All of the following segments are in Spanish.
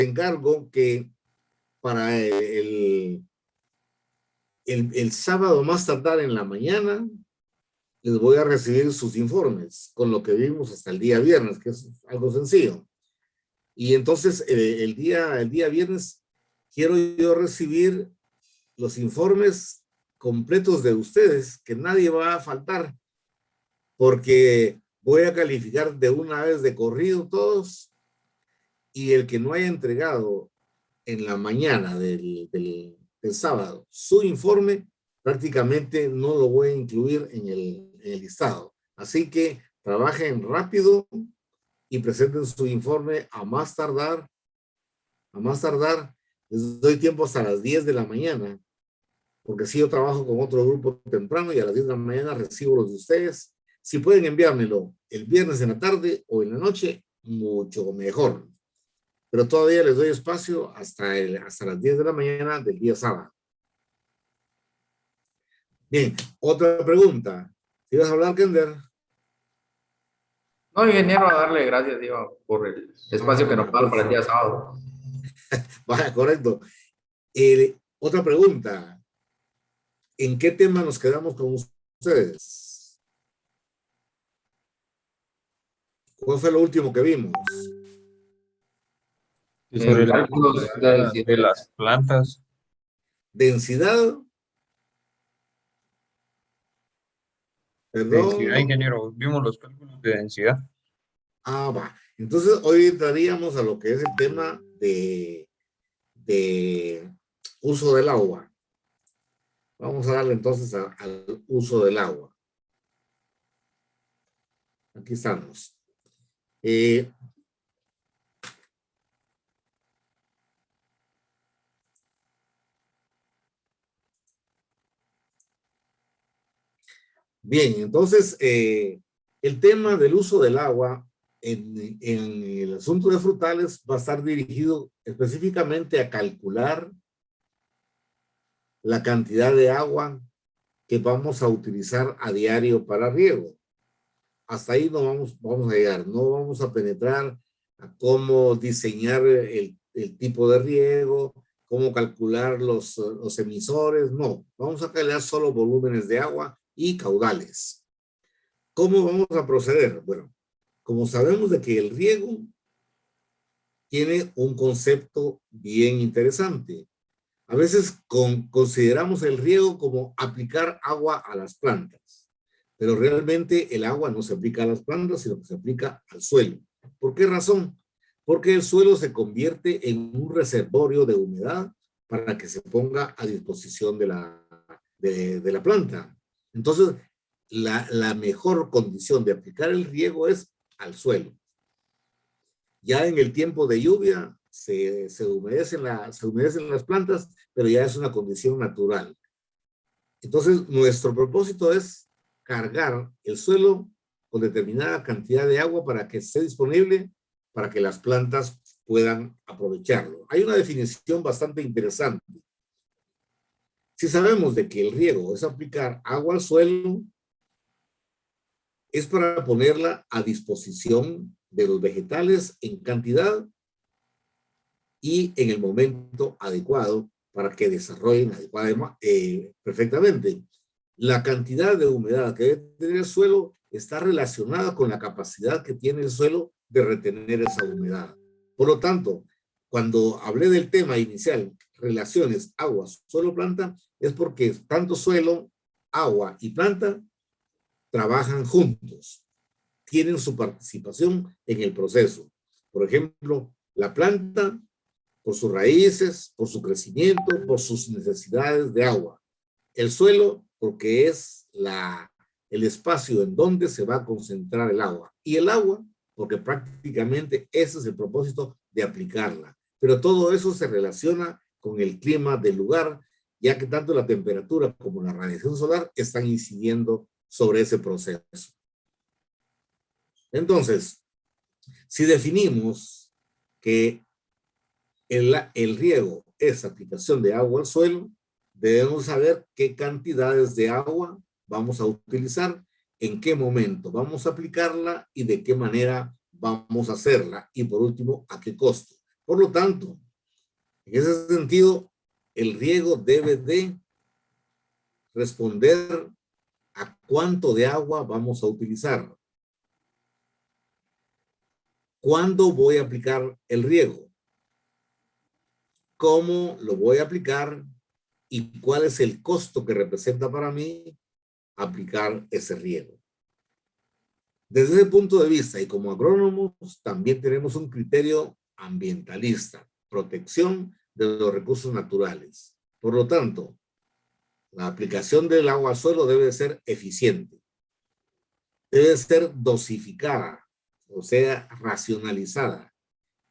encargo que para el sábado más tardar en la mañana les voy a recibir sus informes con lo que vimos hasta el día viernes, que es algo sencillo. Y entonces el día viernes quiero yo recibir los informes completos de ustedes, que nadie va a faltar, porque voy a calificar de una vez de corrido todos, y el que no haya entregado en la mañana del sábado su informe, prácticamente no lo voy a incluir en el listado. Así que trabajen rápido y presenten su informe a más tardar, les doy tiempo hasta las 10 de la mañana, porque si yo trabajo con otro grupo temprano y a las 10 de la mañana recibo los de ustedes. Si pueden enviármelo el viernes en la tarde o en la noche, mucho mejor. Pero todavía les doy espacio hasta las 10 de la mañana del día sábado. Bien, otra pregunta. ¿Sí vas a hablar, Kender? No, ingeniero, a darle gracias, digo, por el espacio que nos da para el día sábado. Vaya, correcto. Otra pregunta. ¿En qué tema nos quedamos con ustedes? ¿Cuál fue lo último que vimos? Sobre la Cálculos de las plantas. ¿Densidad? Densidad, Perdón. ingeniero. Vimos los cálculos de densidad. Ah, va. Entonces hoy entraríamos a lo que es el tema de uso del agua. Vamos a darle entonces al uso del agua. Aquí estamos. Bien, entonces el tema del uso del agua en el asunto de frutales va a estar dirigido específicamente a calcular la cantidad de agua que vamos a utilizar a diario para riego. Hasta ahí no vamos a llegar, no vamos a penetrar a cómo diseñar el tipo de riego, cómo calcular los emisores, no, vamos a calcular solo volúmenes de agua y caudales. ¿Cómo vamos a proceder? Bueno, como sabemos de que el riego tiene un concepto bien interesante. A veces consideramos el riego como aplicar agua a las plantas, pero realmente el agua no se aplica a las plantas, sino que se aplica al suelo. ¿Por qué razón? Porque el suelo se convierte en un reservorio de humedad para que se ponga a disposición de la planta. Entonces, la mejor condición de aplicar el riego es al suelo. Ya en el tiempo de lluvia se humedecen las plantas, pero ya es una condición natural. Entonces, nuestro propósito es cargar el suelo con determinada cantidad de agua para que esté disponible para que las plantas puedan aprovecharlo. Hay una definición bastante interesante. Si sabemos de que el riego es aplicar agua al suelo, es para ponerla a disposición de los vegetales en cantidad y en el momento adecuado para que desarrollen perfectamente. La cantidad de humedad que debe tener el suelo está relacionada con la capacidad que tiene el suelo de retener esa humedad. Por lo tanto, cuando hablé del tema inicial, relaciones agua, suelo, planta, es porque tanto suelo, agua y planta trabajan juntos, tienen su participación en el proceso. Por ejemplo, la planta, por sus raíces, por su crecimiento, por sus necesidades de agua. El suelo, porque es el espacio en donde se va a concentrar el agua. Y el agua, porque prácticamente ese es el propósito de aplicarla. Pero todo eso se relaciona con el clima del lugar, ya que tanto la temperatura como la radiación solar están incidiendo sobre ese proceso. Entonces, si definimos que el riego es aplicación de agua al suelo, debemos saber qué cantidades de agua vamos a utilizar, en qué momento vamos a aplicarla y de qué manera vamos a hacerla. Y por último, a qué costo. Por lo tanto, en ese sentido, el riego debe de responder a cuánto de agua vamos a utilizar. ¿Cuándo voy a aplicar el riego? ¿Cómo lo voy a aplicar? ¿Y cuál es el costo que representa para mí aplicar ese riego? Desde ese punto de vista y como agrónomos también tenemos un criterio ambientalista, protección de los recursos naturales. Por lo tanto, la aplicación del agua al suelo debe ser eficiente, debe ser dosificada, o sea, racionalizada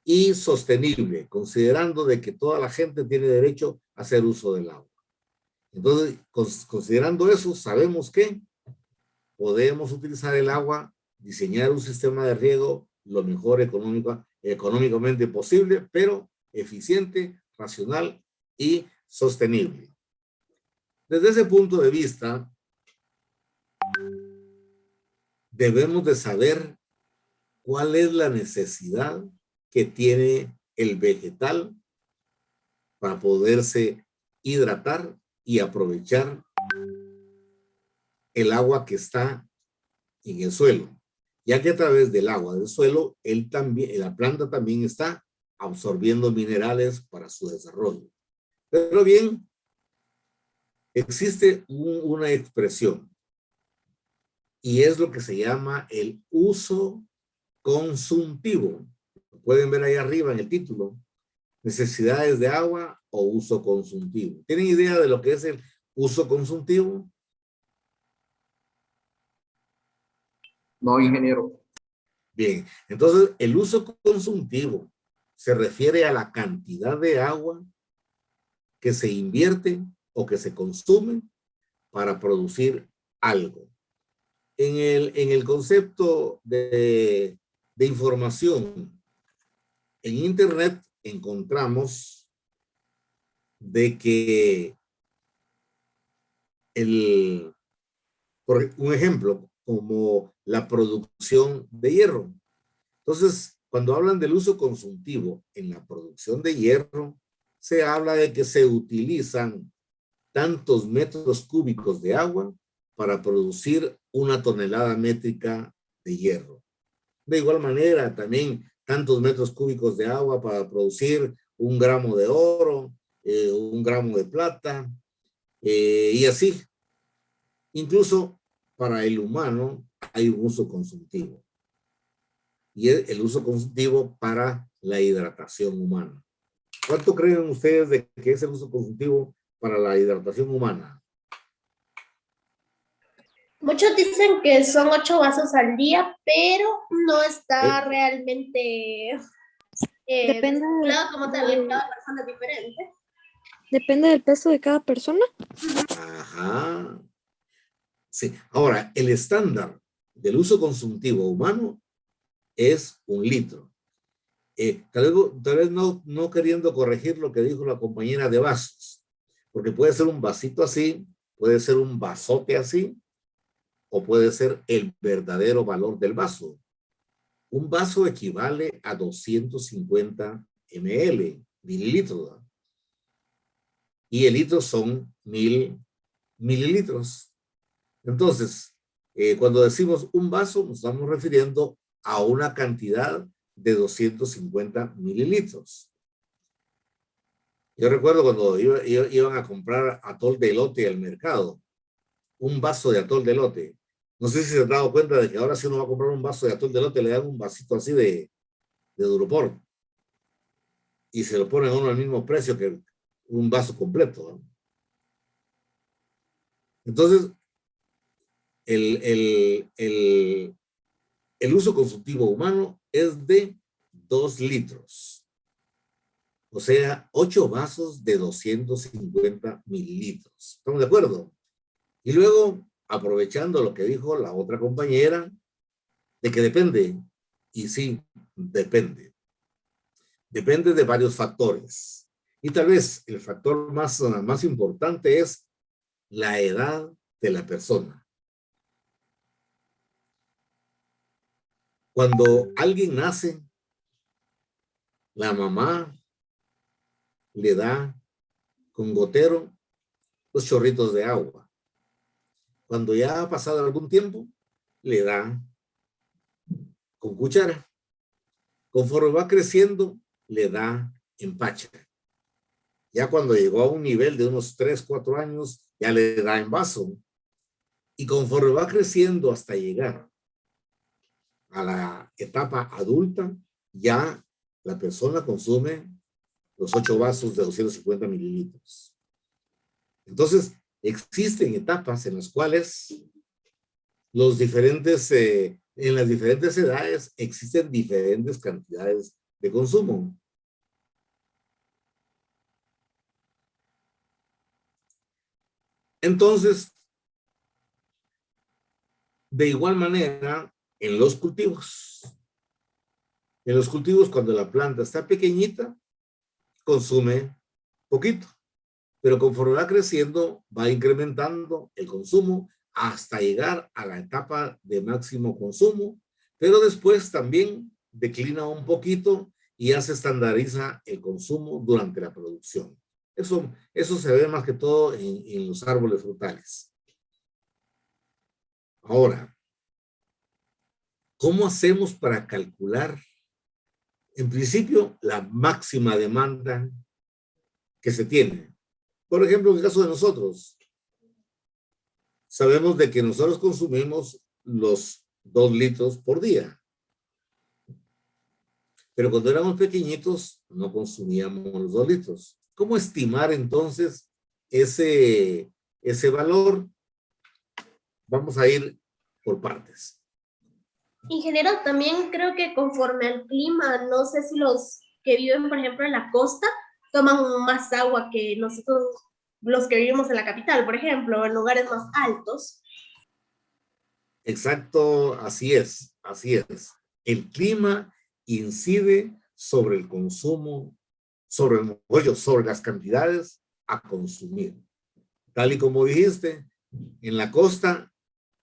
y sostenible, considerando de que toda la gente tiene derecho a hacer uso del agua. Entonces, considerando eso, sabemos que podemos utilizar el agua, diseñar un sistema de riego lo mejor económicamente posible, pero eficiente, racional y sostenible. Desde ese punto de vista, debemos de saber cuál es la necesidad que tiene el vegetal para poderse hidratar y aprovechar el agua que está en el suelo, ya que a través del agua del suelo, la planta también está absorbiendo minerales para su desarrollo. Pero bien, existe una expresión y es lo que se llama el uso consultivo. Pueden ver ahí arriba en el título, necesidades de agua o uso consultivo. ¿Tienen idea de lo que es el uso consultivo? No, ingeniero. Bien, entonces el uso consultivo se refiere a la cantidad de agua que se invierte o que se consume para producir algo. En el concepto de información en Internet encontramos de que por un ejemplo, como la producción de hierro. Entonces, cuando hablan del uso consultivo en la producción de hierro, se habla de que se utilizan tantos metros cúbicos de agua para producir una tonelada métrica de hierro. De igual manera, también tantos metros cúbicos de agua para producir 1 gramo de oro, 1 gramo de plata, y así. Incluso para el humano hay un uso consultivo. Y es el uso consultivo para la hidratación humana. ¿Cuánto creen ustedes de que es el uso consultivo para la hidratación humana? Muchos dicen que son 8 vasos al día, pero no está realmente Depende estipulado como tal, en cada persona es diferente. Depende del peso de cada persona. Ajá. Sí. Ahora, el estándar del uso consultivo humano es 1 litro. Tal vez no queriendo corregir lo que dijo la compañera de vasos, porque puede ser un vasito así, puede ser un vasote así, o puede ser el verdadero valor del vaso. Un vaso equivale a 250 mililitros, ¿verdad? Y el litro son 1000 mililitros. Entonces, cuando decimos un vaso, nos estamos refiriendo a una cantidad de 250 mililitros. Yo recuerdo cuando iban a comprar atol de elote al mercado, un vaso de atol de elote. No sé si se han dado cuenta de que ahora si uno va a comprar un vaso de atol de elote, le dan un vasito así de Duropor. Y se lo ponen a uno al mismo precio que un vaso completo, ¿no? Entonces, el uso consultivo humano es de 2 litros. O sea, 8 vasos de 250 mililitros. ¿Estamos de acuerdo? Y luego, aprovechando lo que dijo la otra compañera, de que depende, y sí, depende. Depende de varios factores. Y tal vez el factor más importante es la edad de la persona. Cuando alguien nace, la mamá le da con gotero los chorritos de agua. Cuando ya ha pasado algún tiempo, le da con cuchara. Conforme va creciendo, le da en pacha. Ya cuando llegó a un nivel de unos 3, 4 años, ya le da en vaso. Y conforme va creciendo hasta llegar a la etapa adulta, ya la persona consume los 8 vasos de 250 mililitros. Entonces, existen etapas en las cuales los diferentes, en las diferentes edades existen diferentes cantidades de consumo. Entonces, de igual manera, en los cultivos. En los cultivos, cuando la planta está pequeñita, consume poquito. Pero conforme va creciendo, va incrementando el consumo hasta llegar a la etapa de máximo consumo, pero después también declina un poquito y ya se estandariza el consumo durante la producción. Eso se ve más que todo en los árboles frutales. Ahora, ¿cómo hacemos para calcular, en principio, la máxima demanda que se tiene? Por ejemplo, en el caso de nosotros, sabemos de que nosotros consumimos los 2 litros por día. Pero cuando éramos pequeñitos, no consumíamos los 2 litros. ¿Cómo estimar entonces ese valor? Vamos a ir por partes. Ingeniero, también creo que conforme al clima, no sé si los que viven, por ejemplo, en la costa, toman más agua que nosotros, los que vivimos en la capital, por ejemplo, en lugares más altos. Exacto, así es, así es. El clima incide sobre el consumo, sobre las cantidades a consumir. Tal y como dijiste, en la costa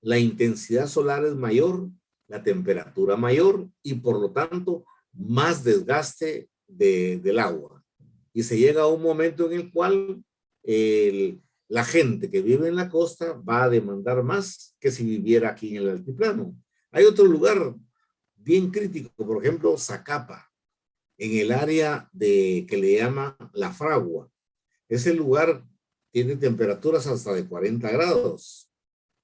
la intensidad solar es mayor, la temperatura mayor y por lo tanto más desgaste del agua. Y se llega a un momento en el cual la gente que vive en la costa va a demandar más que si viviera aquí en el altiplano. Hay otro lugar bien crítico, por ejemplo, Zacapa, en el área que le llama La Fragua. Ese lugar tiene temperaturas hasta de 40 grados.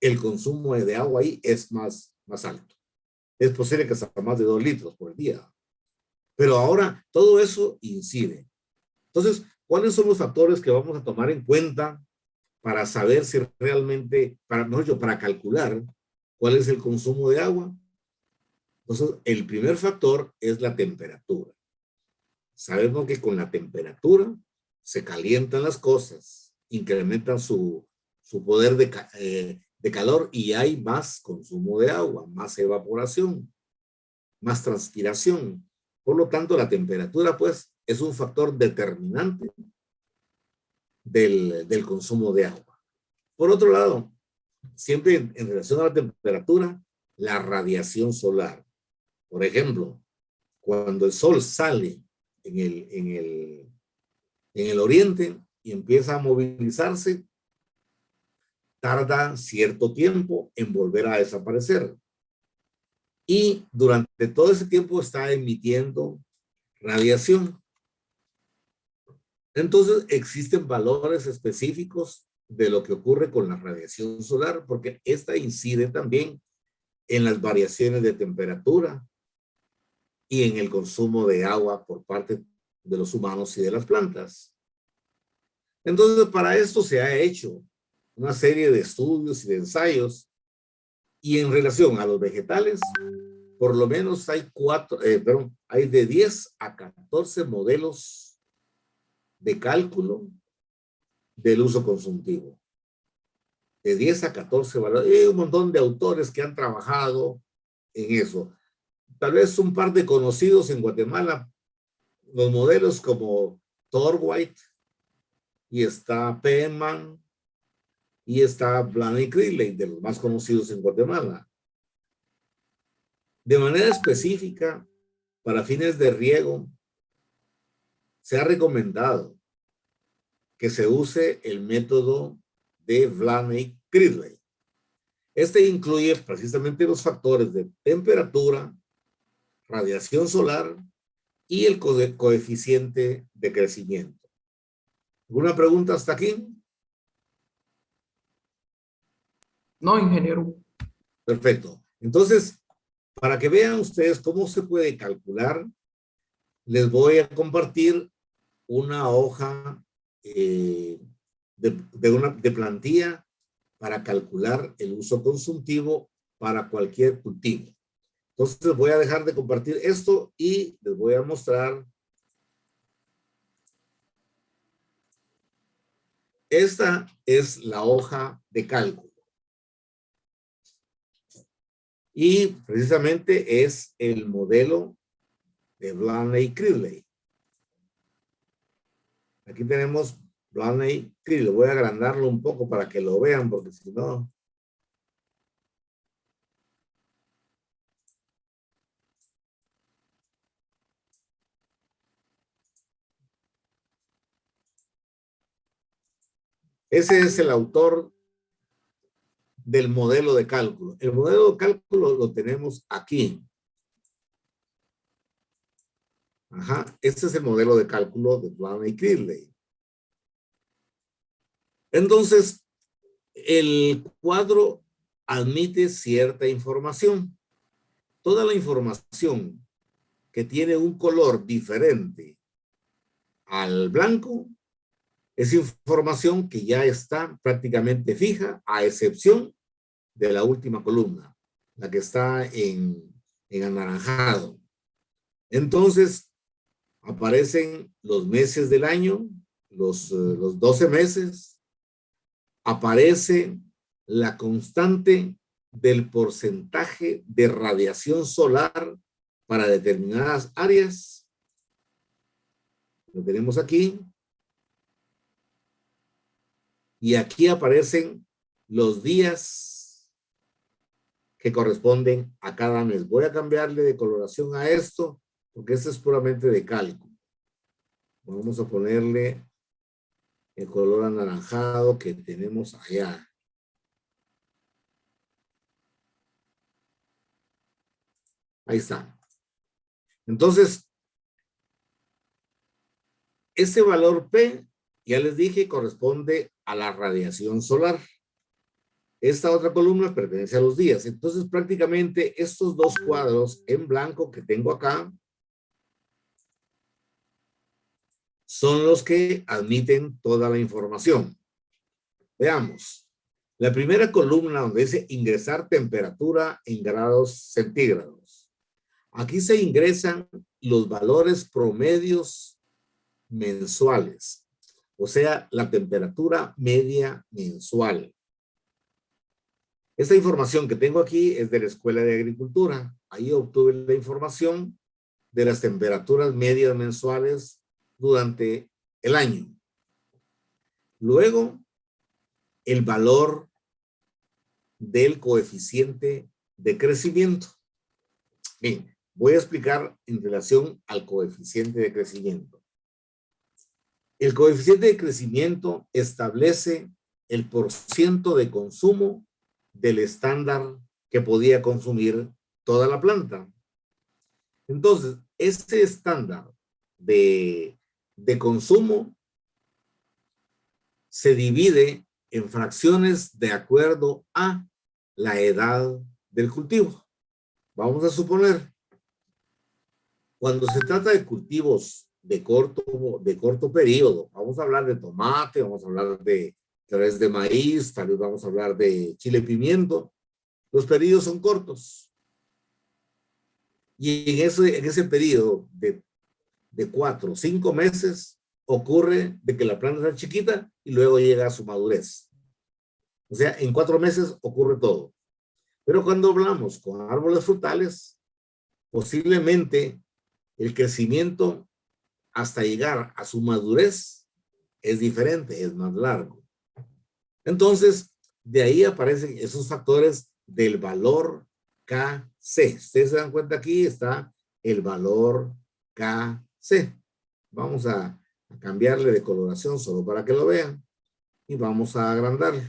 El consumo de agua ahí es más alto. Es posible que sea más de 2 litros por día. Pero ahora todo eso incide. Entonces, ¿cuáles son los factores que vamos a tomar en cuenta para saber si realmente, mejor dicho, para calcular cuál es el consumo de agua? Entonces, el primer factor es la temperatura. Sabemos que con la temperatura se calientan las cosas, incrementan su poder de calor y hay más consumo de agua, más evaporación, más transpiración. Por lo tanto, la temperatura, pues, es un factor determinante del consumo de agua. Por otro lado, siempre en relación a la temperatura, la radiación solar. Por ejemplo, cuando el sol sale en el oriente y empieza a movilizarse, tarda cierto tiempo en volver a desaparecer. Y durante todo ese tiempo está emitiendo radiación. Entonces existen valores específicos de lo que ocurre con la radiación solar, porque esta incide también en las variaciones de temperatura y en el consumo de agua por parte de los humanos y de las plantas. Entonces, para esto se ha hecho una serie de estudios y de ensayos, y en relación a los vegetales, por lo menos hay de 10 a 14 modelos de cálculo del uso consultivo. De 10 a 14 valores. Hay un montón de autores que han trabajado en eso. Tal vez un par de conocidos en Guatemala, los modelos como Torwhite, y está Penman, y está Blaney Criley, de los más conocidos en Guatemala. De manera específica, para fines de riego, se ha recomendado que se use el método de Blaney-Cridley. Este incluye precisamente los factores de temperatura, radiación solar y el coeficiente de crecimiento. ¿Alguna pregunta hasta aquí? No, ingeniero. Perfecto. Entonces, para que vean ustedes cómo se puede calcular, les voy a compartir una hoja de plantilla para calcular el uso consultivo para cualquier cultivo. Entonces voy a dejar de compartir esto y les voy a mostrar. Esta es la hoja de cálculo. Y precisamente es el modelo de Blaney-Cridley. Aquí tenemos Blaney-Cridley. Voy a agrandarlo un poco para que lo vean, porque si no... Ese es el autor del modelo de cálculo. El modelo de cálculo lo tenemos aquí. Ajá, este es el modelo de cálculo de Blaney-Cridley. Entonces, el cuadro admite cierta información. Toda la información que tiene un color diferente al blanco es información que ya está prácticamente fija, a excepción de la última columna, la que está en anaranjado. Entonces, aparecen los meses del año, los 12 meses, aparece la constante del porcentaje de radiación solar para determinadas áreas. Lo tenemos aquí. Y aquí aparecen los días que corresponden a cada mes. Voy a cambiarle de coloración a esto, porque esto es puramente de cálculo. Vamos a ponerle el color anaranjado que tenemos allá. Ahí está. Entonces, este valor P, ya les dije, corresponde a la radiación solar. Esta otra columna pertenece a los días. Entonces, prácticamente estos dos cuadros en blanco que tengo acá son los que admiten toda la información. Veamos. La primera columna donde dice ingresar temperatura en grados centígrados. Aquí se ingresan los valores promedios mensuales, o sea, la temperatura media mensual. Esta información que tengo aquí es de la Escuela de Agricultura. Ahí obtuve la información de las temperaturas medias mensuales durante el año. Luego, el valor del coeficiente de crecimiento. Bien, voy a explicar en relación al coeficiente de crecimiento. El coeficiente de crecimiento establece el porciento de consumo del estándar que podía consumir toda la planta. Entonces, este estándar de consumo se divide en fracciones de acuerdo a la edad del cultivo. Vamos a suponer, cuando se trata de cultivos de corto periodo, vamos a hablar de tomate, vamos a hablar de tal vez de maíz, tal vez vamos a hablar de chile pimiento, los periodos son cortos. Y en ese periodo de 4 o 5 meses ocurre de que la planta está chiquita y luego llega a su madurez. O sea, en 4 meses ocurre todo. Pero cuando hablamos con árboles frutales, posiblemente el crecimiento hasta llegar a su madurez es diferente, es más largo. Entonces, de ahí aparecen esos factores del valor KC. Ustedes se dan cuenta, aquí está el valor KC. Vamos a a cambiarle de coloración solo para que lo vean. Y vamos a agrandarlo.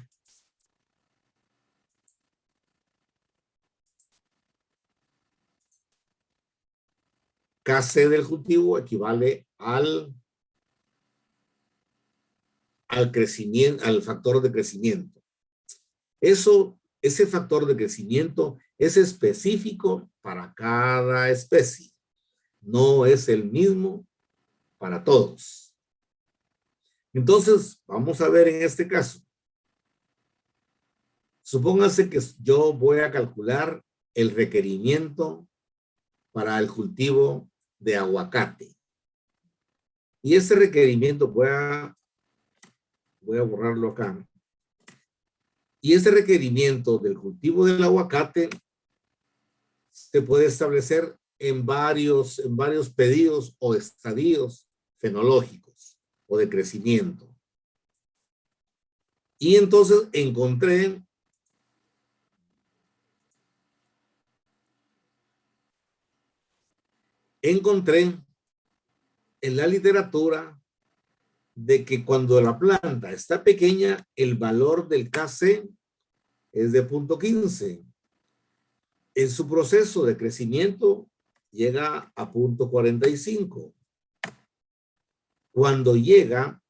Kc del cultivo equivale al crecimiento, al factor de crecimiento. Ese factor de crecimiento es específico para cada especie. No es el mismo para todos. Entonces, vamos a ver en este caso. Supóngase que yo voy a calcular el requerimiento para el cultivo de aguacate. Y ese requerimiento voy a borrarlo acá. Y ese requerimiento del cultivo del aguacate se puede establecer en varios pedidos o estadios fenológicos o de crecimiento. Y entonces encontré en la literatura de que cuando la planta está pequeña, el valor del Kc es de 0.15. En su proceso de crecimiento llega a 0.45. Cuando llega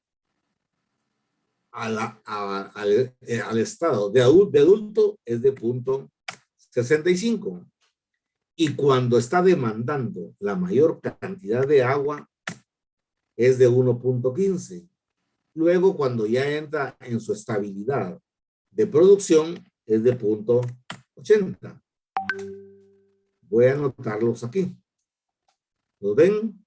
al estado de adulto es de 0.65. Y cuando está demandando la mayor cantidad de agua es de 1.15. Luego, cuando ya entra en su estabilidad de producción, es de 0.80. Voy a anotarlos aquí. ¿Los ven?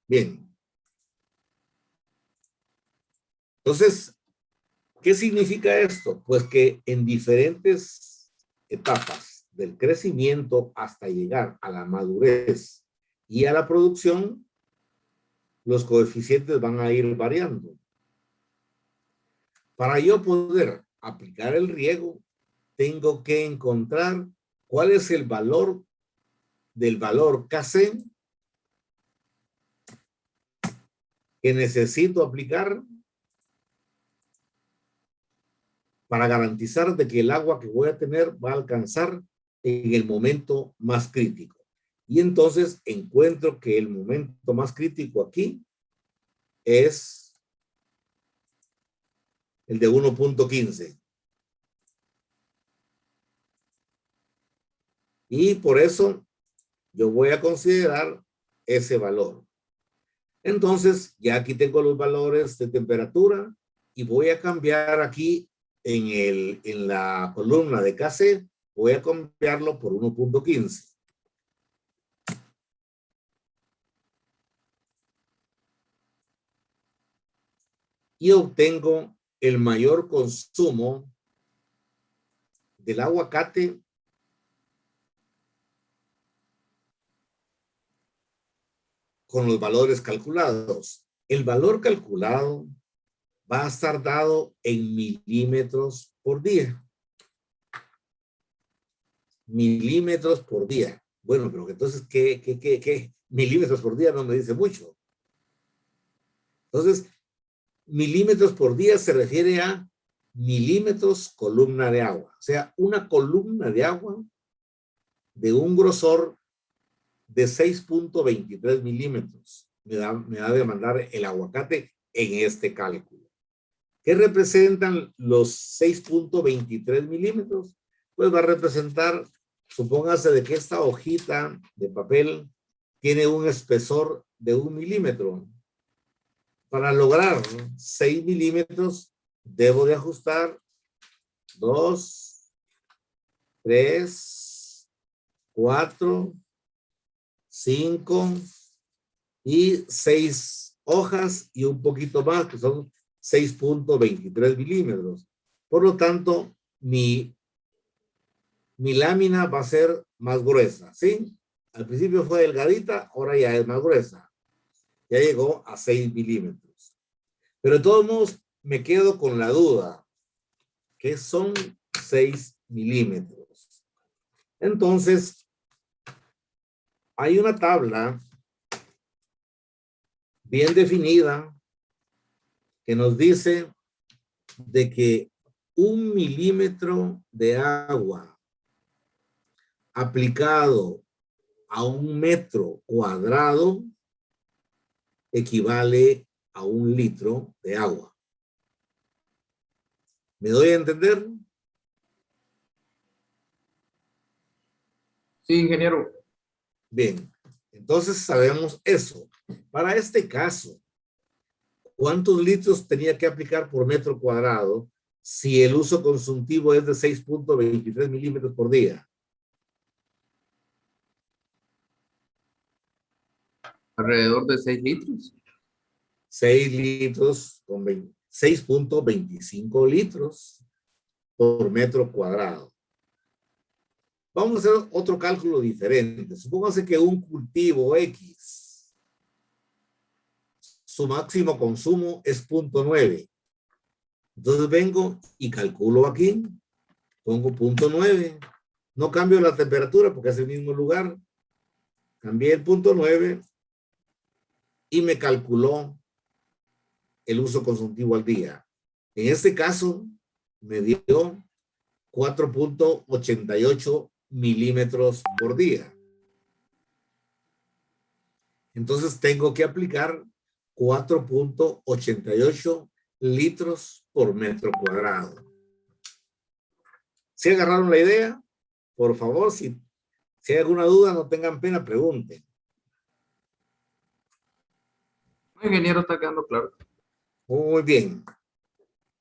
Bien. Entonces, ¿qué significa esto? Pues que en diferentes etapas del crecimiento hasta llegar a la madurez y a la producción, los coeficientes van a ir variando. Para yo poder aplicar el riego, tengo que encontrar cuál es el valor del valor Kc que necesito aplicar para garantizar de que el agua que voy a tener va a alcanzar en el momento más crítico. Y entonces encuentro que el momento más crítico aquí es el de 1.15. Y por eso yo voy a considerar ese valor. Entonces, ya aquí tengo los valores de temperatura y voy a cambiar aquí en la columna de Kc, voy a cambiarlo por 1.15. Y obtengo el mayor consumo del aguacate con los valores calculados. El valor calculado va a estar dado en milímetros por día. Milímetros por día. Bueno, pero entonces, ¿qué? Milímetros por día no me dice mucho. Entonces, milímetros por día se refiere a milímetros columna de agua. O sea, una columna de agua de un grosor de 6.23 milímetros. Me da de mandar el aguacate en este cálculo. ¿Qué representan los 6.23 milímetros? Pues va a representar, supóngase de que esta hojita de papel tiene un espesor de 1 milímetro. Para lograr 6 milímetros, debo de ajustar 2, 3, 4, 5 y 6 hojas y un poquito más, que son 6.23 milímetros. Por lo tanto, mi lámina va a ser más gruesa, ¿sí? Al principio fue delgadita, ahora ya es más gruesa. Ya llegó a 6 milímetros. Pero de todos modos, me quedo con la duda, que son 6 milímetros. Entonces, hay una tabla bien definida que nos dice de que 1 milímetro de agua aplicado a 1 metro cuadrado equivale a 1 litro de agua. ¿Me doy a entender? Sí, ingeniero. Bien, entonces sabemos eso. Para este caso, ¿cuántos litros tenía que aplicar por metro cuadrado si el uso consultivo es de 6.23 milímetros por día? Alrededor de 6 litros. 6 litros con 6.25 litros por metro cuadrado. Vamos a hacer otro cálculo diferente. Supóngase que un cultivo X, su máximo consumo es 0.9. Entonces vengo y calculo aquí, pongo 0.9. No cambio la temperatura porque es el mismo lugar. Cambié el 0.9 y me calculó el uso consultivo al día. En este caso, me dio 4.88 milímetros por día. Entonces tengo que aplicar 4.88 litros por metro cuadrado. ¿Sí agarraron la idea? Por favor, si hay alguna duda, no tengan pena, pregunten. Ingeniero, está quedando claro. Muy bien.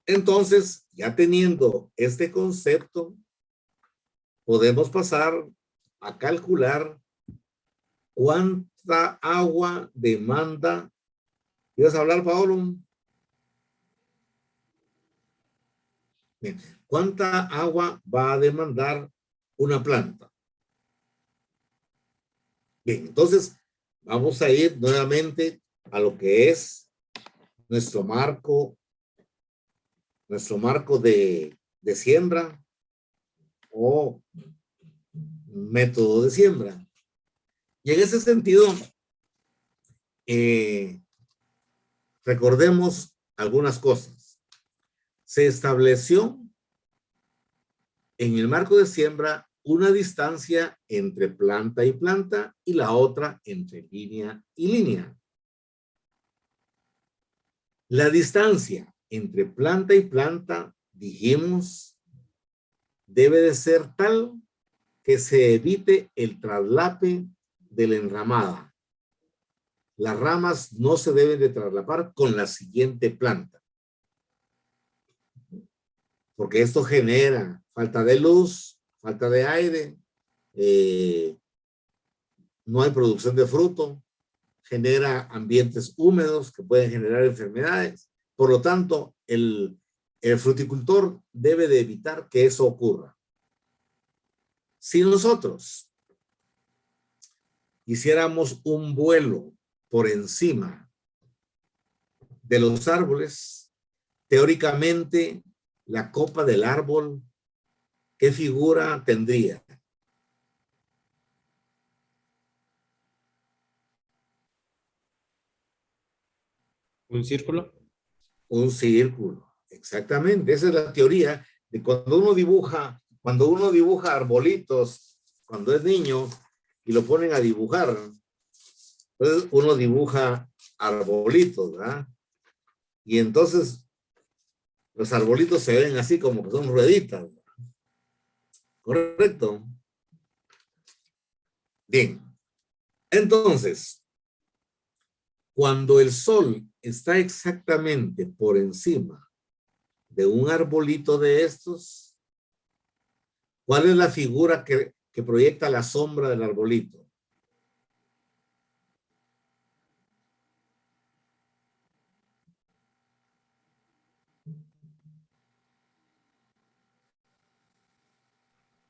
Entonces, ya teniendo este concepto, podemos pasar a calcular cuánta agua demanda. ¿Ibas a hablar, Paolo? Bien. ¿Cuánta agua va a demandar una planta? Bien, entonces vamos a ir nuevamente a lo que es nuestro marco de siembra o método de siembra. Y en ese sentido, recordemos algunas cosas. Se estableció en el marco de siembra una distancia entre planta y planta y la otra entre línea y línea. La distancia entre planta y planta, dijimos, debe de ser tal que se evite el traslape de la enramada. Las ramas no se deben de traslapar con la siguiente planta, porque esto genera falta de luz, falta de aire, no hay producción de fruto, genera ambientes húmedos que pueden generar enfermedades. Por lo tanto, el fruticultor debe de evitar que eso ocurra. Si nosotros hiciéramos un vuelo por encima de los árboles, teóricamente la copa del árbol, ¿qué figura tendría? ¿Un círculo? Un círculo, exactamente. Esa es la teoría de cuando uno dibuja arbolitos, cuando es niño, y lo ponen a dibujar. Entonces uno dibuja arbolitos, ¿verdad? Y entonces los arbolitos se ven así como que son rueditas. ¿Correcto? Bien. Entonces, cuando el sol está exactamente por encima de un arbolito de estos, ¿cuál es la figura que proyecta la sombra del arbolito?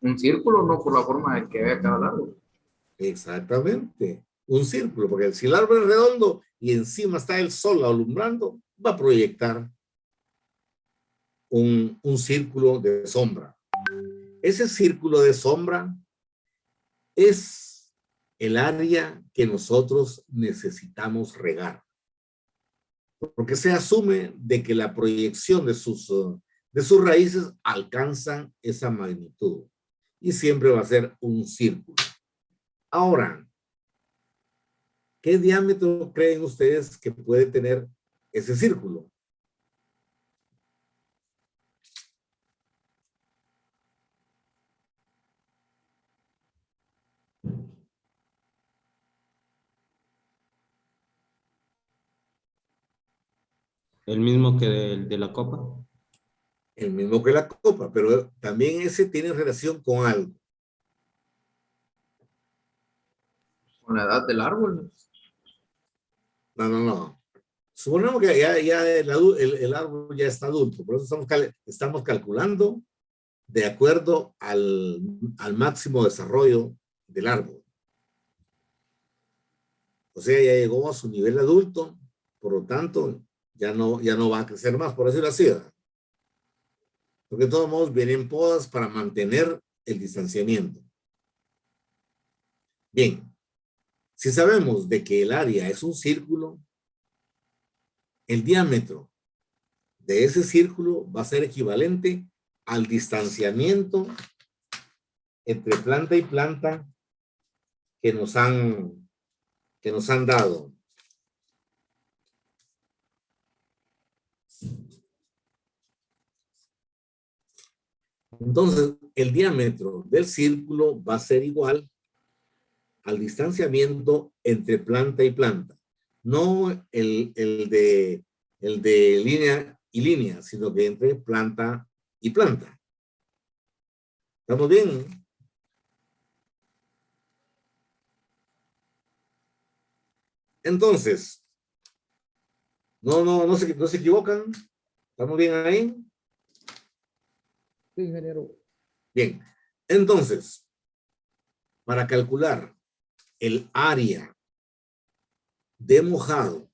Un círculo, no por la forma en que ve cada árbol. Exactamente. un círculo, porque si el árbol es redondo y encima está el sol alumbrando, va a proyectar un círculo de sombra. Ese círculo de sombra es el área que nosotros necesitamos regar, porque se asume de que la proyección de sus raíces alcanzan esa magnitud y siempre va a ser un círculo. Ahora, ¿qué diámetro creen ustedes que puede tener ese círculo? El mismo que el de la copa. El mismo que la copa, pero también ese tiene relación con algo. Con la edad del árbol. No. Suponemos que ya el árbol ya está adulto, por eso estamos calculando de acuerdo al máximo desarrollo del árbol. O sea, ya llegó a su nivel adulto, por lo tanto, ya no va a crecer más, por decirlo así. Porque de todos modos vienen podas para mantener el distanciamiento. Bien, si sabemos de que el área es un círculo, el diámetro de ese círculo va a ser equivalente al distanciamiento entre planta y planta que nos han dado. Entonces, el diámetro del círculo va a ser igual al distanciamiento entre planta y planta. No el de línea y línea, sino que entre planta y planta. ¿Estamos bien? Entonces, no se equivocan. ¿Estamos bien ahí? Sí, ingeniero. Bien. Entonces, para calcular el área de mojado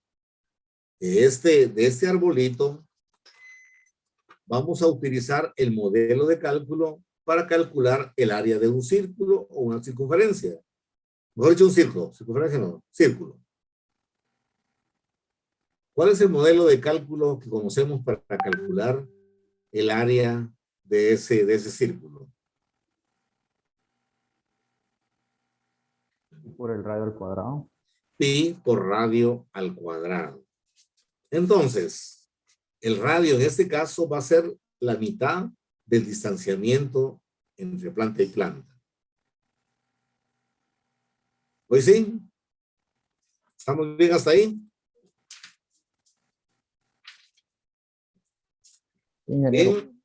de este arbolito, vamos a utilizar el modelo de cálculo para calcular el área de un círculo o una circunferencia. Mejor dicho, un círculo. Circunferencia no, círculo. ¿Cuál es el modelo de cálculo que conocemos para calcular el área de ese círculo? Por el radio al cuadrado. Pi por radio al cuadrado. Entonces, el radio en este caso va a ser la mitad del distanciamiento entre planta y planta. ¿Pues sí? ¿Estamos bien hasta ahí? Bien,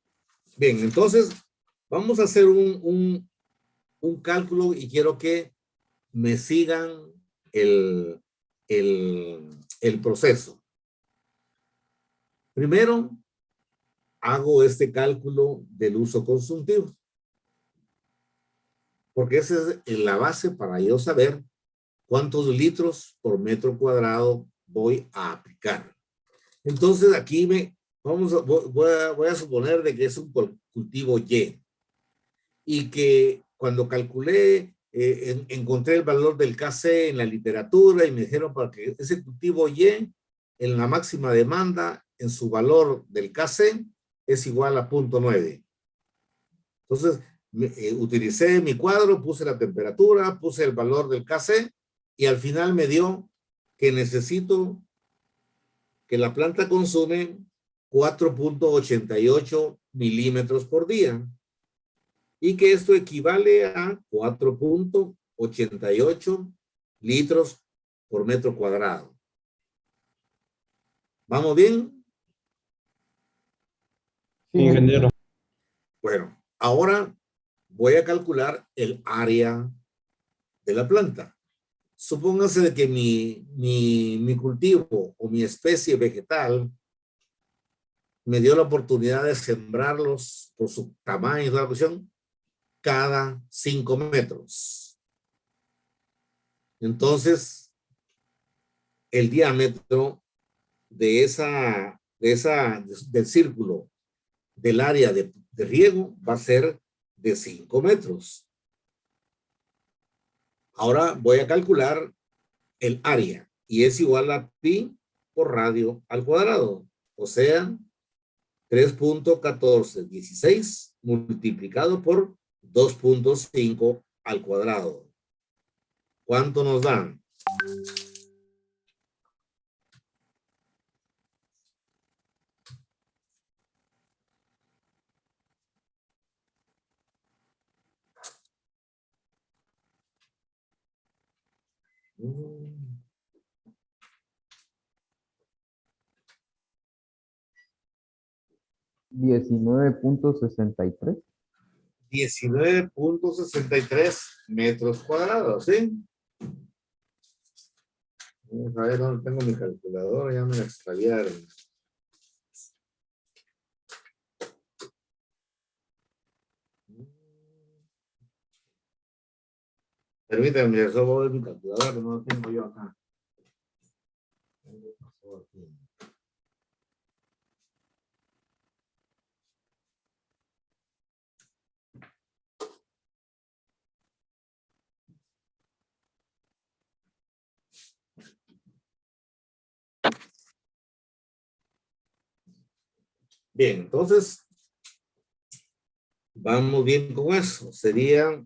bien, entonces vamos a hacer un cálculo y quiero que me sigan el proceso. Primero, hago este cálculo del uso consultivo, porque esa es la base para yo saber cuántos litros por metro cuadrado voy a aplicar. Entonces aquí voy a suponer de que es un cultivo y que cuando calculé encontré el valor del Kc en la literatura y me dijeron para que ese cultivo Y en la máxima demanda en su valor del Kc es igual a 0.9. Entonces utilicé mi cuadro, puse la temperatura, puse el valor del Kc y al final me dio que necesito que la planta consume 4.88 milímetros por día y que esto equivale a 4.88 litros por metro cuadrado. ¿Vamos bien? Sí, ingeniero. Bueno, ahora voy a calcular el área de la planta. Supóngase de que mi cultivo o mi especie vegetal me dio la oportunidad de sembrarlos por su tamaño y toda la cuestión cada 5 metros. Entonces, el diámetro del círculo del área de riego va a ser de 5 metros. Ahora voy a calcular el área y es igual a pi por radio al cuadrado. O sea, 3.1416 multiplicado por 2.5 al cuadrado. ¿Cuánto nos dan? Mm. 19.63. 19.63 metros cuadrados, ¿sí? Vamos a ver dónde tengo mi calculadora, ya me la extraviaron. Permítanme, eso voy a ver mi calculadora, que no la tengo yo acá. ¿Qué pasó aquí? Bien, entonces, vamos bien con eso. Sería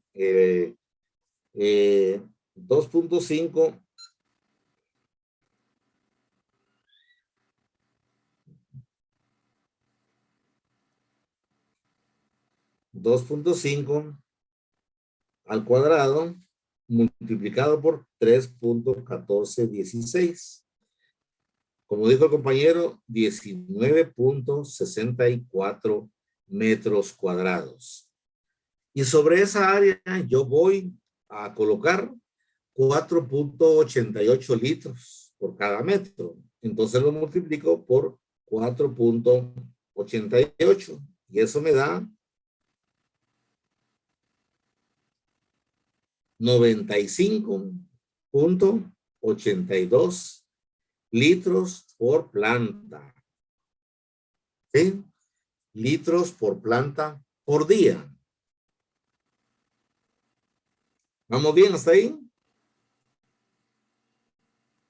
2.5 2.5 al cuadrado multiplicado por 3.1416. Como dijo el compañero, 19.64 metros cuadrados. Y sobre esa área yo voy a colocar 4.88 litros por cada metro. Entonces lo multiplico por 4.88 y eso me da 95.82 litros por planta. ¿Sí? Litros por planta por día. ¿Vamos bien hasta ahí?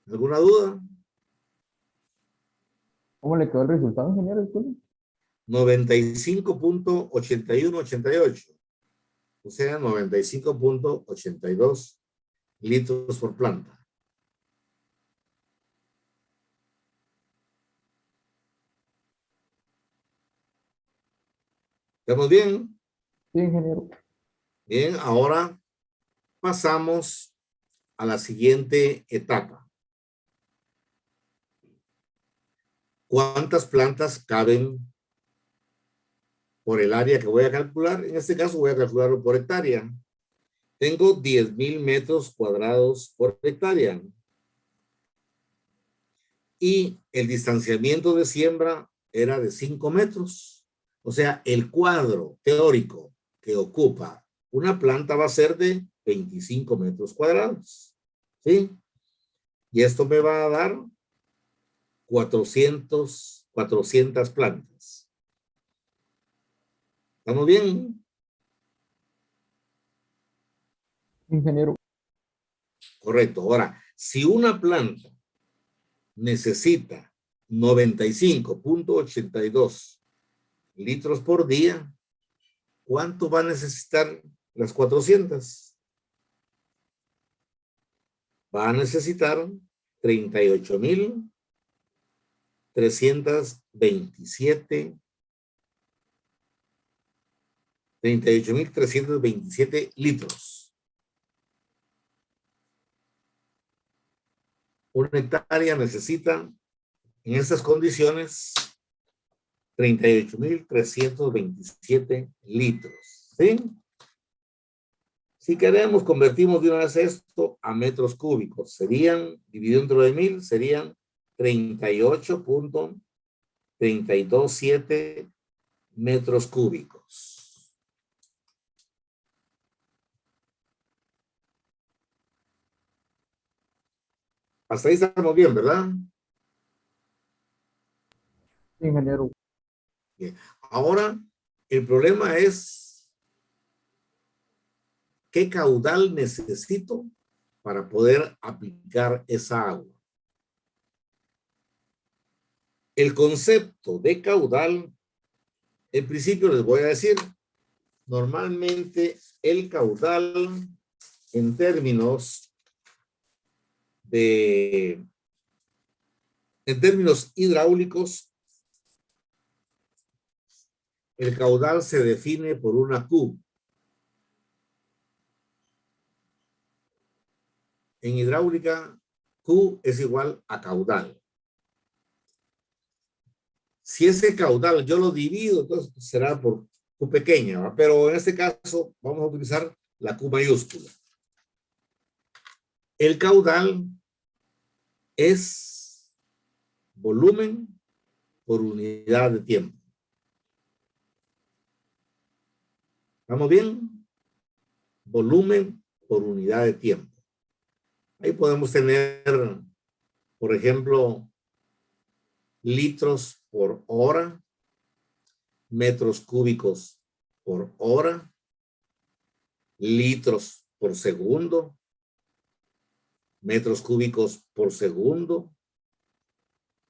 ¿Alguna duda? ¿Cómo le quedó el resultado, ingeniero? Disculpe. 95.8188. O sea, 95.82 litros por planta. ¿Estamos bien? Sí, ingeniero. Bien, ahora pasamos a la siguiente etapa. ¿Cuántas plantas caben por el área que voy a calcular? En este caso voy a calcularlo por hectárea. Tengo 10,000 metros cuadrados por hectárea. Y el distanciamiento de siembra era de 5 metros. O sea, el cuadro teórico que ocupa una planta va a ser de 25 metros cuadrados. ¿Sí? Y esto me va a dar 400 plantas. ¿Estamos bien? Ingeniero. Correcto. Ahora, si una planta necesita 95.82 litros por día, ¿cuánto va a necesitar las 400? Va a necesitar 38,327 litros. Una hectárea necesita, en estas condiciones, 38,327 litros. ¿Sí? Si queremos, convertimos de una vez esto a metros cúbicos. Serían, dividido entre 1000, serían 38.327 metros cúbicos. Hasta ahí estamos bien, ¿verdad? Sí, ingeniero. Bien. Ahora, el problema es ¿qué caudal necesito para poder aplicar esa agua? El concepto de caudal, en principio les voy a decir, normalmente el caudal en términos hidráulicos, el caudal se define por una Q. En hidráulica, Q es igual a caudal. Si ese caudal yo lo divido, entonces será por Q pequeña, ¿va? Pero en este caso vamos a utilizar la Q mayúscula. El caudal es volumen por unidad de tiempo. ¿Estamos bien? Volumen por unidad de tiempo. Ahí podemos tener, por ejemplo, litros por hora, metros cúbicos por hora, litros por segundo, metros cúbicos por segundo,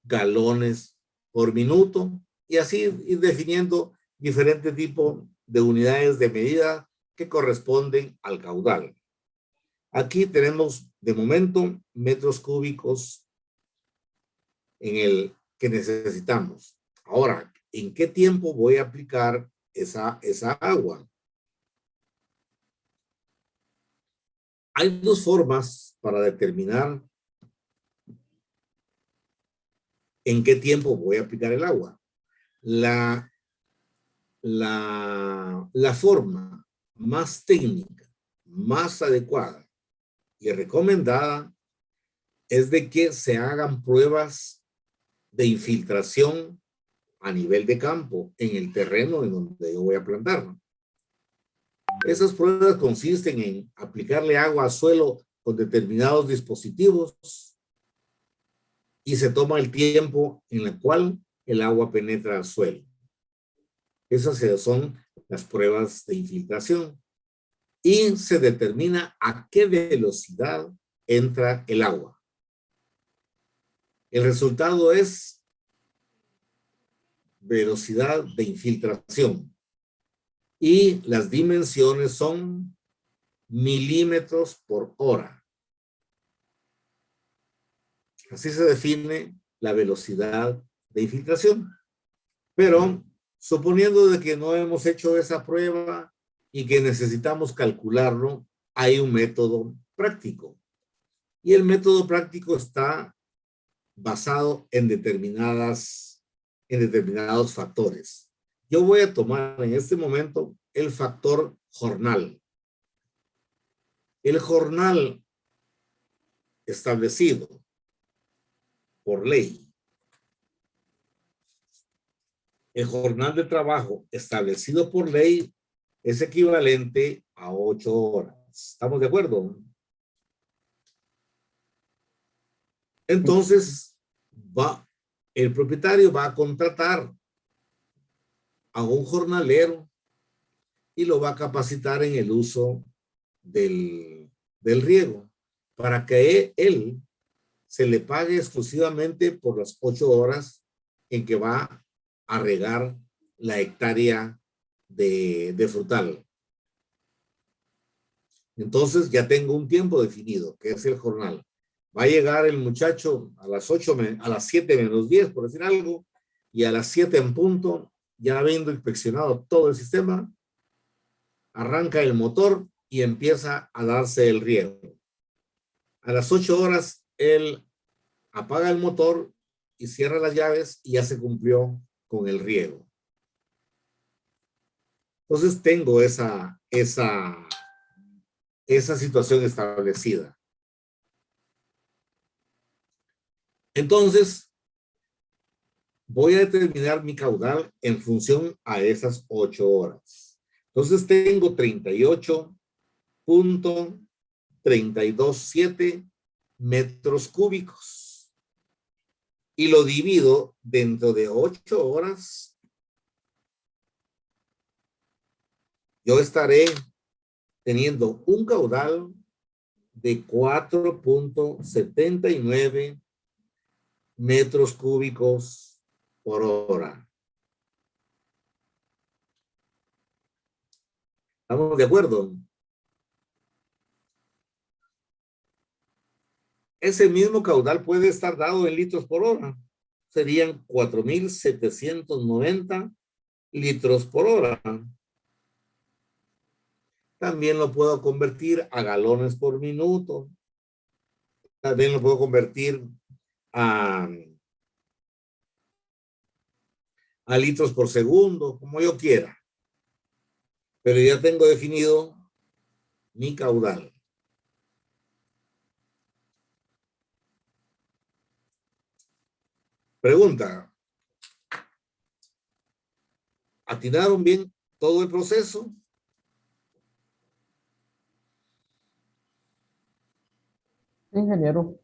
galones por minuto, y así ir definiendo diferentes tipos de unidades de medida que corresponden al caudal. Aquí tenemos de momento metros cúbicos en el que necesitamos. Ahora, ¿en qué tiempo voy a aplicar esa agua? Hay dos formas para determinar en qué tiempo voy a aplicar el agua. La forma más técnica, más adecuada y recomendada es de que se hagan pruebas de infiltración a nivel de campo en el terreno en donde yo voy a plantar. Esas pruebas consisten en aplicarle agua a suelo con determinados dispositivos y se toma el tiempo en el cual el agua penetra al suelo. Esas son las pruebas de infiltración. Y se determina a qué velocidad entra el agua. El resultado es velocidad de infiltración. Y las dimensiones son milímetros por hora. Así se define la velocidad de infiltración. Pero suponiendo de que no hemos hecho esa prueba y que necesitamos calcularlo, hay un método práctico. Y el método práctico está basado en determinados factores. Yo voy a tomar en este momento el factor jornal. El jornal establecido por ley. El jornal de trabajo establecido por ley es equivalente a 8 horas. ¿Estamos de acuerdo? Entonces, el propietario va a contratar a un jornalero y lo va a capacitar en el uso del riego para que él se le pague exclusivamente por las 8 horas en que va a regar la hectárea de frutal. Entonces ya tengo un tiempo definido, que es el jornal. Va a llegar el muchacho a las 7 menos 10, por decir algo, y a las 7 en punto, ya habiendo inspeccionado todo el sistema, arranca el motor y empieza a darse el riego. A las 8 horas, él apaga el motor y cierra las llaves y ya se cumplió con el riego. Entonces tengo esa situación establecida. Entonces, voy a determinar mi caudal en función a esas 8 horas. Entonces tengo 38.327 metros cúbicos y lo divido dentro de 8 horas, yo estaré teniendo un caudal de 4.79 metros cúbicos por hora. ¿Estamos de acuerdo? Ese mismo caudal puede estar dado en litros por hora. Serían 4.790 litros por hora. También lo puedo convertir a galones por minuto. También lo puedo convertir a litros por segundo, como yo quiera. Pero ya tengo definido mi caudal. Pregunta. ¿Atinaron bien todo el proceso? Sí, ingeniero.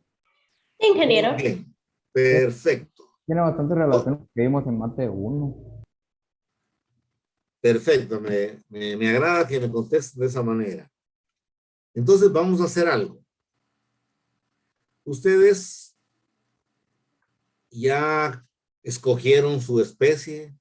Ingeniero. Bien, perfecto. Tiene bastante relación con lo que vimos en mate 1. Perfecto, me agrada que me contesten de esa manera. Entonces vamos a hacer algo. Ustedes ya escogieron su especie,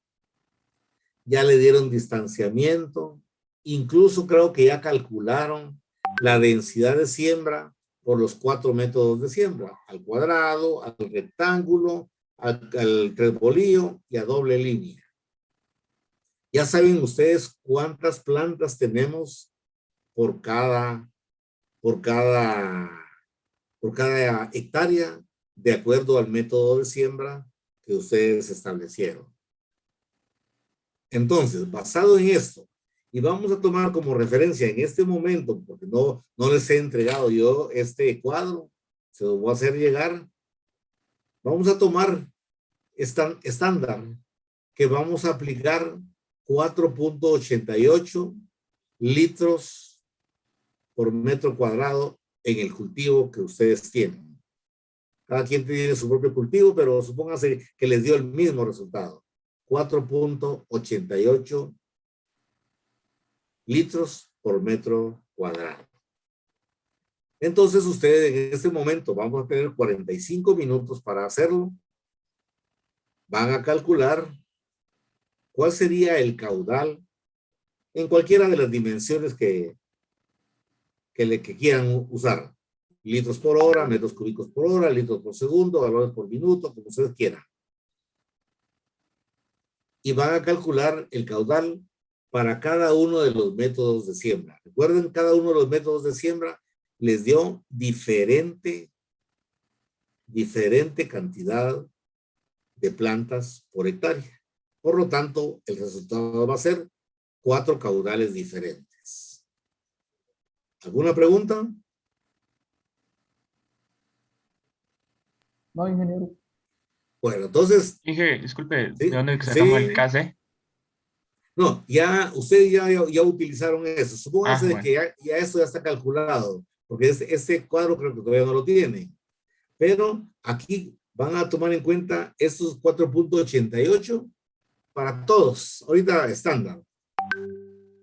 ya le dieron distanciamiento, incluso creo que ya calcularon la densidad de siembra por los 4 métodos de siembra, al cuadrado, al rectángulo, al trebolillo y a doble línea. Ya saben ustedes cuántas plantas tenemos por cada hectárea de acuerdo al método de siembra que ustedes establecieron. Entonces, basado en esto, y vamos a tomar como referencia en este momento, porque no les he entregado yo este cuadro, se lo voy a hacer llegar. Vamos a tomar estándar que vamos a aplicar 4.88 litros por metro cuadrado en el cultivo que ustedes tienen. Cada quien tiene su propio cultivo, pero supóngase que les dio el mismo resultado. 4.88 litros por metro cuadrado. Entonces ustedes en este momento vamos a tener 45 minutos para hacerlo. Van a calcular cuál sería el caudal en cualquiera de las dimensiones que quieran usar. Litros por hora, metros cúbicos por hora, litros por segundo, galones por minuto, como ustedes quieran. Y van a calcular el caudal para cada uno de los métodos de siembra. Recuerden, cada uno de los métodos de siembra les dio diferente cantidad de plantas por hectárea. Por lo tanto, el resultado va a ser 4 caudales diferentes. ¿Alguna pregunta? No, ingeniero. Bueno, entonces... Inge, disculpe, ¿sí? ¿de dónde sacamos Sí. el KC? No, ya ustedes ya utilizaron eso. Supónganse de bueno. que ya esto ya está calculado, porque este cuadro creo que todavía no lo tiene. Pero aquí van a tomar en cuenta estos 4.88 para todos, ahorita estándar.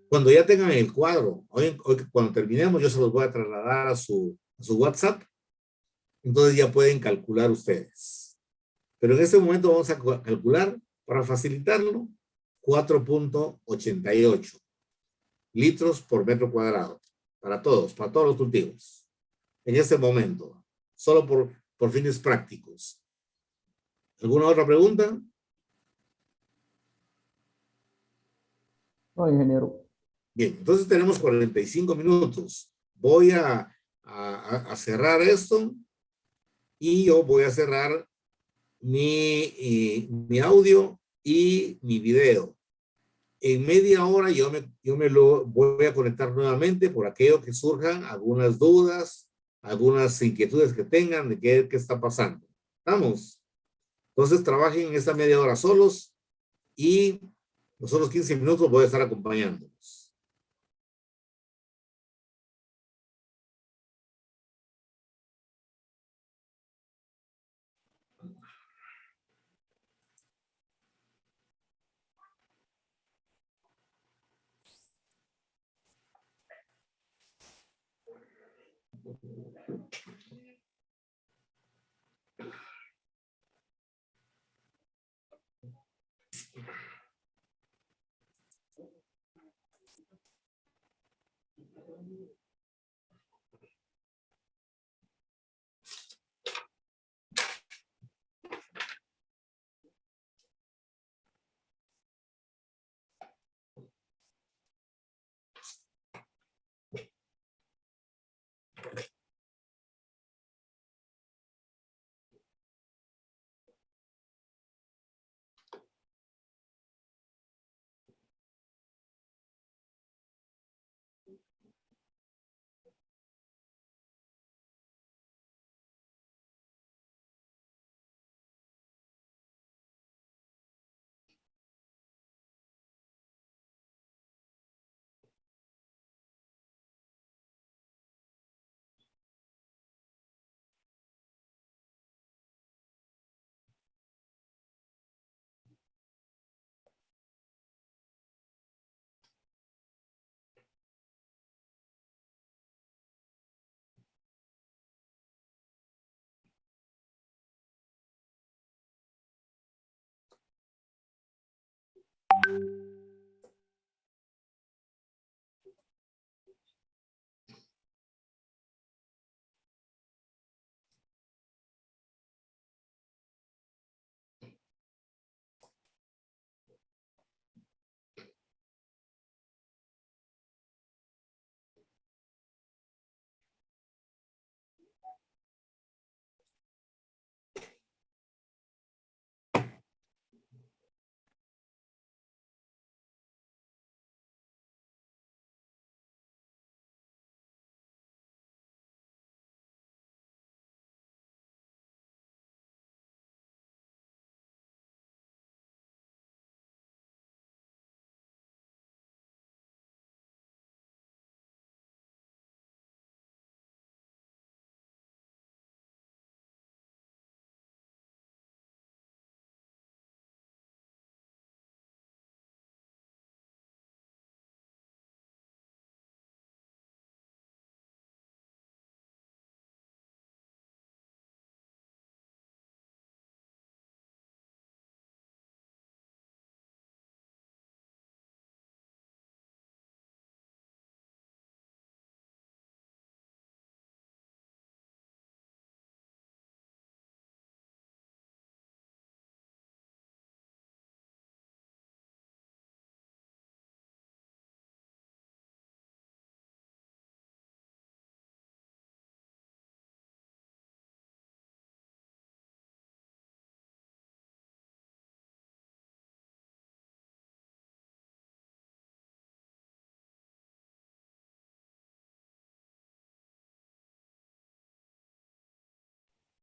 Cuando ya tengan el cuadro, hoy cuando terminemos, yo se los voy a trasladar a su WhatsApp. Entonces ya pueden calcular ustedes. Pero en este momento vamos a calcular, para facilitarlo, 4.88 litros por metro cuadrado. Para todos los cultivos. En este momento. Solo por fines prácticos. ¿Alguna otra pregunta? No, ingeniero. Bien, entonces tenemos 45 minutos. Voy a cerrar esto y yo voy a cerrar mi audio y mi video. En media hora yo me lo voy a conectar nuevamente por aquello que surjan algunas dudas, algunas inquietudes que tengan de qué está pasando. ¿Estamos? Entonces trabajen en esta media hora solos y los otros 15 minutos voy a estar acompañándolos.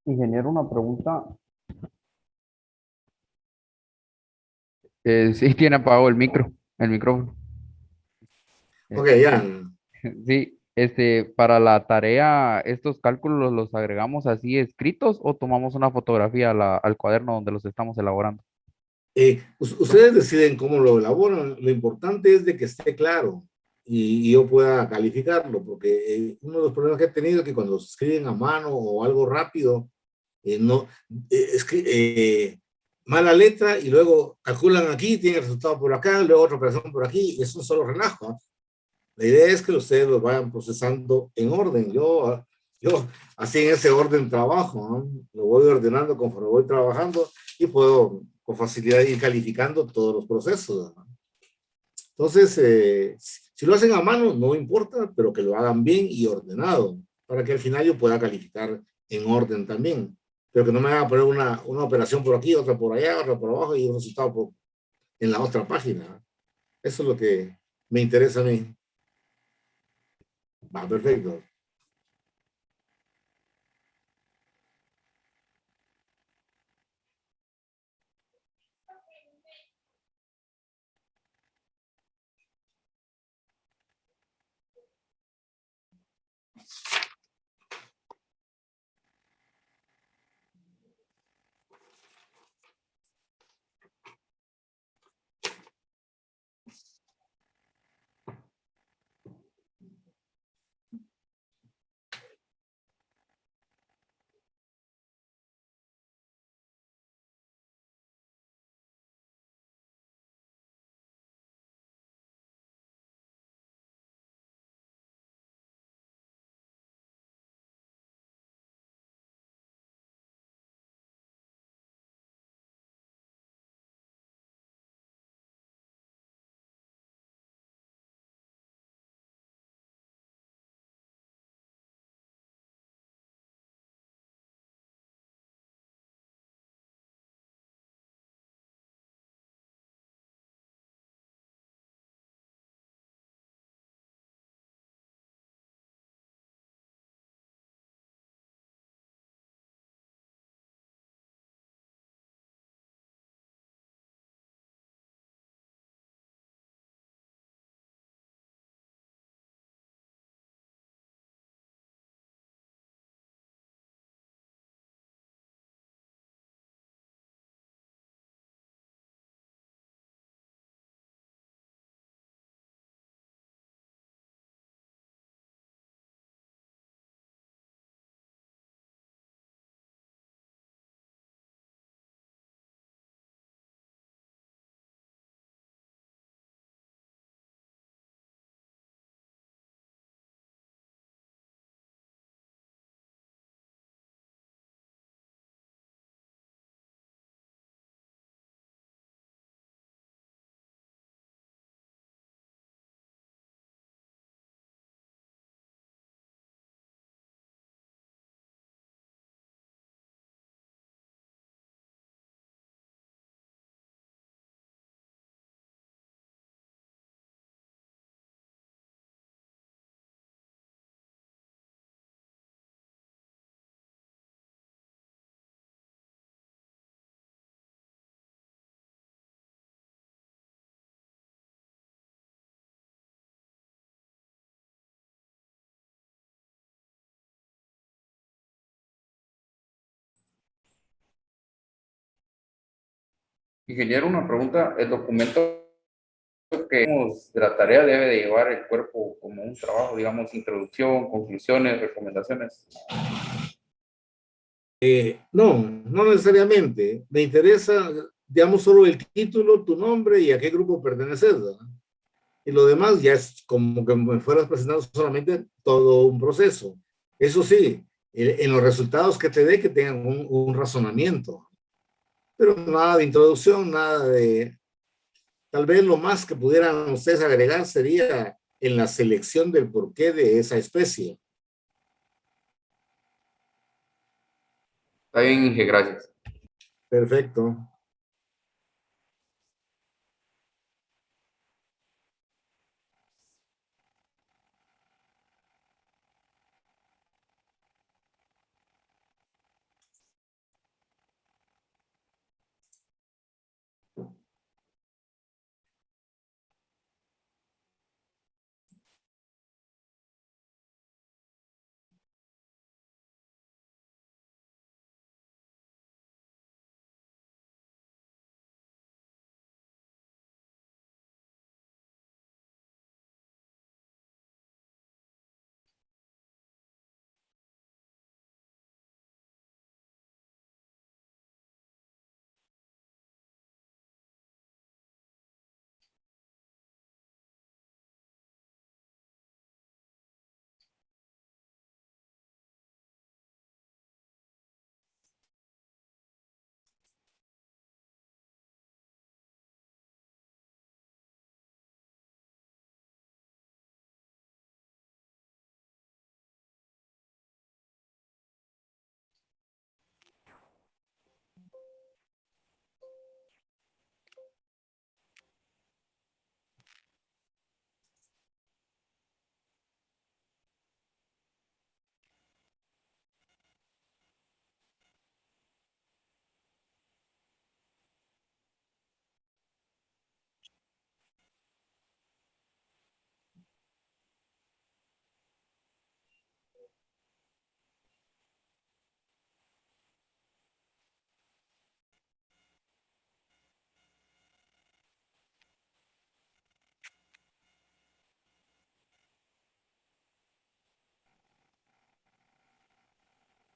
Ingeniero, una pregunta. Sí, tiene apagado el micrófono. Ok, ya. Sí, para la tarea, ¿estos cálculos los agregamos así escritos o tomamos una fotografía al cuaderno donde los estamos elaborando? Ustedes deciden cómo lo elaboran. Lo importante es de que esté claro y yo pueda calificarlo, porque uno de los problemas que he tenido es que cuando se escriben a mano o algo rápido, no, mala letra y luego calculan aquí, tienen el resultado por acá, luego otra operación por aquí, y es un solo relajo, ¿eh? La idea es que ustedes lo vayan procesando en orden. Yo así en ese orden trabajo, ¿no? Lo voy ordenando conforme voy trabajando y puedo con facilidad ir calificando todos los procesos, ¿no? Entonces, si lo hacen a mano, no importa, pero que lo hagan bien y ordenado, para que al final yo pueda calificar en orden también. Pero que no me hagan poner una operación por aquí, otra por allá, otra por abajo y un resultado en la otra página. Eso es lo que me interesa a mí. Va, perfecto. Ingeniero, una pregunta. El documento que de la tarea debe de llevar el cuerpo como un trabajo, digamos, introducción, conclusiones, recomendaciones. No, no necesariamente. Me interesa, digamos, solo el título, tu nombre y a qué grupo perteneces, ¿verdad? Y lo demás ya es como que me fueras presentando solamente todo un proceso. Eso sí, en los resultados que te dé, que tengan un razonamiento. Pero nada de introducción, nada de... Tal vez lo más que pudieran ustedes agregar sería en la selección del porqué de esa especie. Está bien, Inge, gracias. Perfecto.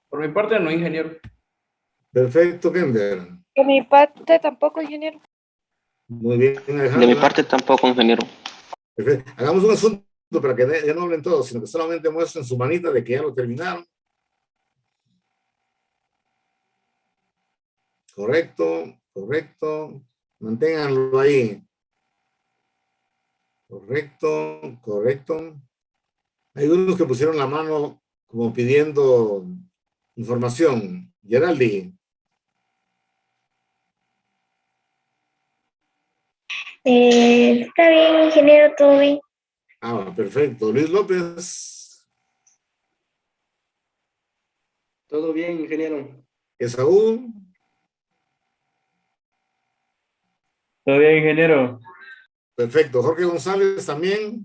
Por mi parte, no, ingeniero. Perfecto, Kender. Por mi parte tampoco, ingeniero. Muy bien, De mi Alejandra. parte tampoco, ingeniero. Perfecto. Hagamos un asunto para que ya no hablen todos, sino que solamente muestren su manita de que ya lo terminaron. Correcto, correcto. Manténganlo ahí. Correcto, correcto. Hay unos que pusieron la mano como pidiendo información. Geraldi. Está bien, ingeniero, todo bien. Ah, perfecto. Luis López. Todo bien, ingeniero. Esaú. Todo bien, ingeniero. Perfecto. Jorge González también.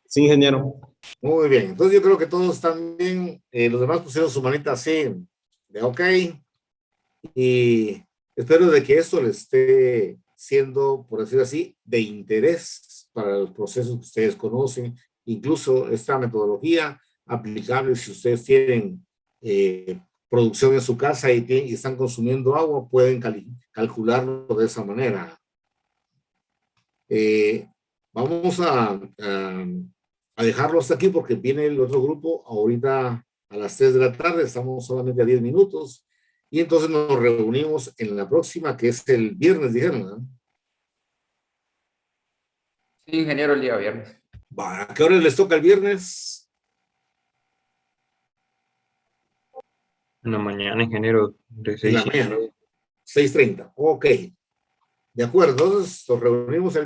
Sí, ingeniero. Muy bien. Entonces yo creo que todos están bien. Los demás pusieron su manita así de ok. Y espero de que esto les esté siendo, por decirlo así, de interés para los procesos que ustedes conocen. Incluso esta metodología aplicable si ustedes tienen producción en su casa y están consumiendo agua, pueden calcularlo de esa manera. Vamos a dejarlo hasta aquí porque viene el otro grupo ahorita a las 3 de la tarde, estamos solamente a 10 minutos y entonces nos reunimos en la próxima que es el viernes, dijeron, ¿no? Sí, ingeniero, el día viernes. ¿A qué hora les toca el viernes? En la mañana, ingeniero, de En la 6 mañana, 6:30, ok. De acuerdo, entonces nos reunimos el